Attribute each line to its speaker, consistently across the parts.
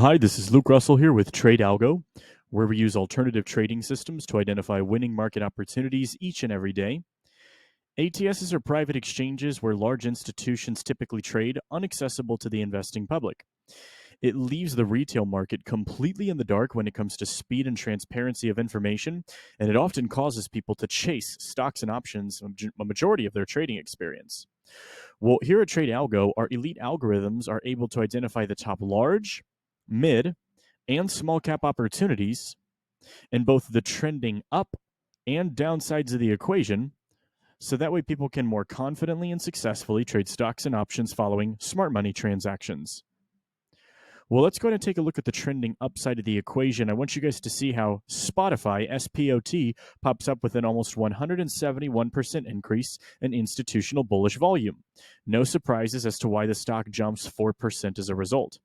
Speaker 1: Hi, this is Luke Russell here with TradeAlgo, where we use alternative trading systems to identify winning market opportunities each and every day. ATSs are private exchanges where large institutions typically trade, inaccessible to the investing public. It leaves the retail market completely in the dark when it comes to speed and transparency of information, and it often causes people to chase stocks and options a majority of their trading experience. Well, here at TradeAlgo, our elite algorithms are able to identify the top large, mid, and small cap opportunities in both the trending up and down sides of the equation, so that way people can more confidently and successfully trade stocks and options following smart money transactions. Well, let's go ahead and take a look at the trending upside of the equation. I want you guys to see how Spotify, SPOT, pops up with an almost 171% increase in institutional bullish volume. No surprises as to why the stock jumps 4% as a result.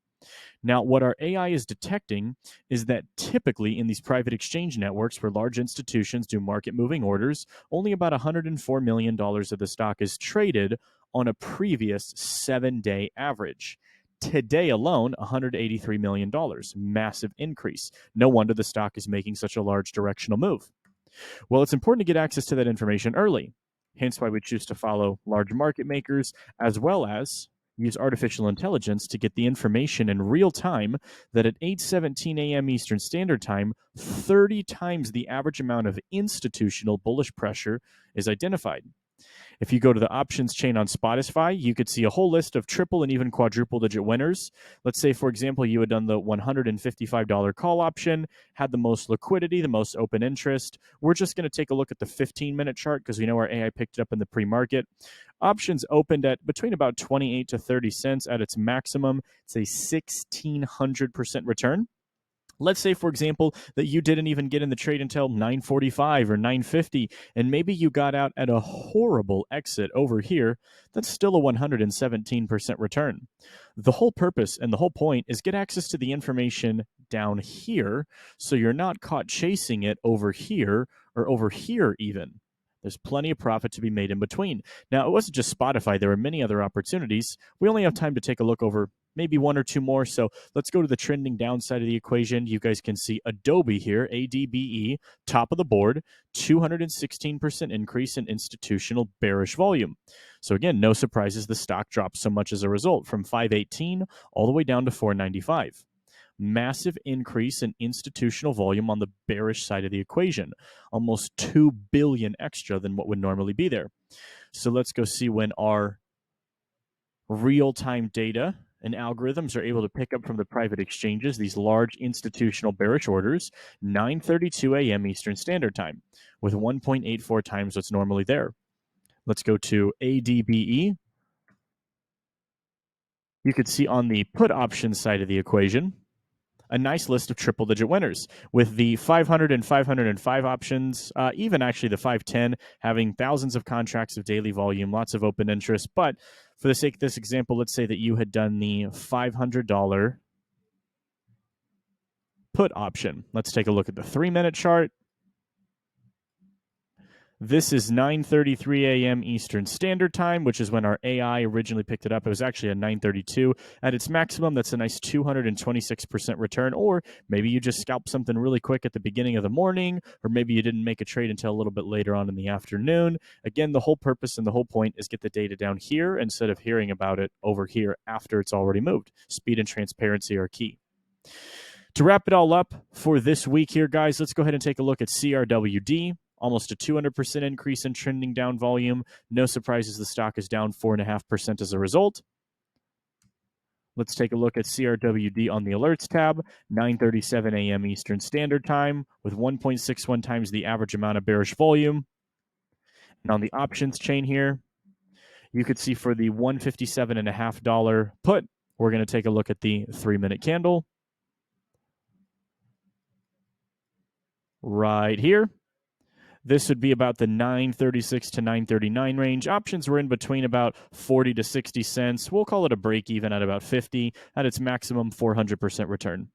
Speaker 1: Now, what our AI is detecting is that typically in these private exchange networks where large institutions do market moving orders, only about $104 million of the stock is traded on a previous 7-day average. Today alone, $183 million. Massive increase. No wonder the stock is making such a large directional move. Well, it's important to get access to that information early, hence why we choose to follow large market makers as well as use artificial intelligence to get the information in real time that at 8:17 a.m. Eastern Standard Time, 30 times the average amount of institutional bullish pressure is identified. If you go to the options chain on Spotify, you could see a whole list of triple and even quadruple digit winners. Let's say, for example, you had done the $155 call option, had the most liquidity, the most open interest. We're just going to take a look at the 15-minute chart because we know our AI picked it up in the pre-market. Options opened at between about 28 to 30 cents at its maximum. It's a 1,600% return. Let's say, for example, that you didn't even get in the trade until 9:45 or 9:50, and maybe you got out at a horrible exit over here. That's still a 117% return. The whole purpose and the whole point is get access to the information down here so you're not caught chasing it over here or over here even. There's plenty of profit to be made in between. Now, it wasn't just Spotify. There were many other opportunities. We only have time to take a look over maybe one or two more. So let's go to the trending downside of the equation. You guys can see Adobe here, ADBE, top of the board, 216% increase in institutional bearish volume. So again, no surprises the stock dropped so much as a result, from 518 all the way down to 495. Massive increase in institutional volume on the bearish side of the equation, almost 2 billion extra than what would normally be there. So let's go see when our real-time data and algorithms are able to pick up from the private exchanges these large institutional bearish orders, 9:32 a.m. Eastern Standard Time, with 1.84 times what's normally there. Let's go to ADBE. You could see on the put option side of the equation a nice list of triple-digit winners, with the 500 and 505 options, even actually the 510, having thousands of contracts of daily volume, lots of open interest. But for the sake of this example, let's say that you had done the $500 put option. Let's take a look at the 3-minute chart. This is 9:33 a.m. Eastern Standard Time, which is when our AI originally picked it up. It was actually at 9:32. At its maximum, that's a nice 226% return. Or maybe you just scalped something really quick at the beginning of the morning, or maybe you didn't make a trade until a little bit later on in the afternoon. Again, the whole purpose and the whole point is get the data down here instead of hearing about it over here after it's already moved. Speed and transparency are key. To wrap it all up for this week here, guys, let's go ahead and take a look at CRWD. Almost a 200% increase in trending down volume. No surprises the stock is down 4.5% as a result. Let's take a look at CRWD on the alerts tab, 9:37 a.m. Eastern Standard Time, with 1.61 times the average amount of bearish volume. And on the options chain here, you could see for the $157.50 put, we're going to take a look at the 3-minute candle right here. This would be about the 9.36 to 9.39 range. Options were in between about 40 to 60 cents. We'll call it a break even at about 50. At its maximum, 400% return.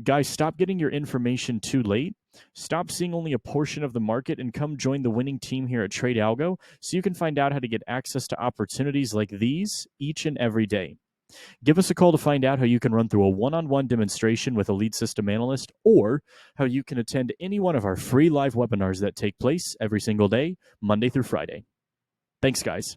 Speaker 1: Guys, stop getting your information too late. Stop seeing only a portion of the market and come join the winning team here at TradeAlgo so you can find out how to get access to opportunities like these each and every day. Give us a call to find out how you can run through a one-on-one demonstration with a lead system analyst, or how you can attend any one of our free live webinars that take place every single day, Monday through Friday. Thanks, guys.